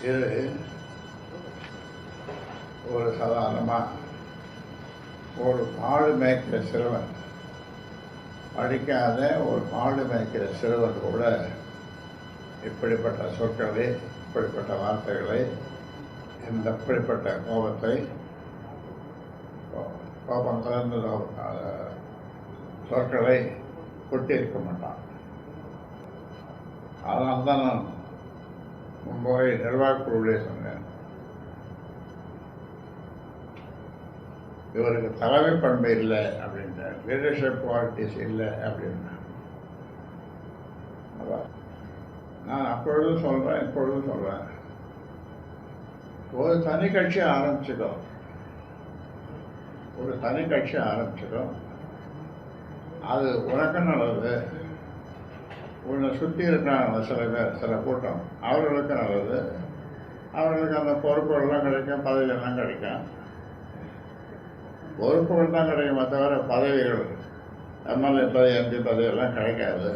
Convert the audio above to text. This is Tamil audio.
இது ஒரு சாதாரணமாக ஒரு மாடு மேய்க்கிற சிறுவன், படிக்காத ஒரு மாடு மேய்க்கிற சிறுவன் கூட இப்படிப்பட்ட சொற்களை, இப்படிப்பட்ட வார்த்தைகளை, இப்படிப்பட்ட கோபம் கலந்த சொற்களை கொட்டியிருக்க மாட்டான். அதனால்தான் நான் முன்புரை நிர்வாகக்குழுவிலே சொன்னேன், இவருக்கு தலைமை பண்பு இல்லை அப்படின்ற, லீடர்ஷிப் குவாலிட்டிஸ் இல்லை அப்படின்னா. நான் அப்பொழுதும் சொல்கிறேன், இப்பொழுதும் சொல்கிறேன், ஒரு தனி கட்சி ஆரம்பிச்சிடும், ஒரு தனி கட்சி ஆரம்பிச்சிடும். அது உனக்கு நல்லது, உன்னை சுற்றி இருக்கிறாங்க சில பேர், சில கூட்டம், அவர்களுக்கு நல்லது, அவர்களுக்கு அந்த பொறுப்புகள்லாம் கிடைக்கும், பதவியெல்லாம் கிடைக்கும். பொறுப்புகள் தான் கிடைக்குமே தவிர பதவிகள், எம்எல்ஏ பதவி, எம்பி பதவியெல்லாம் கிடைக்காது.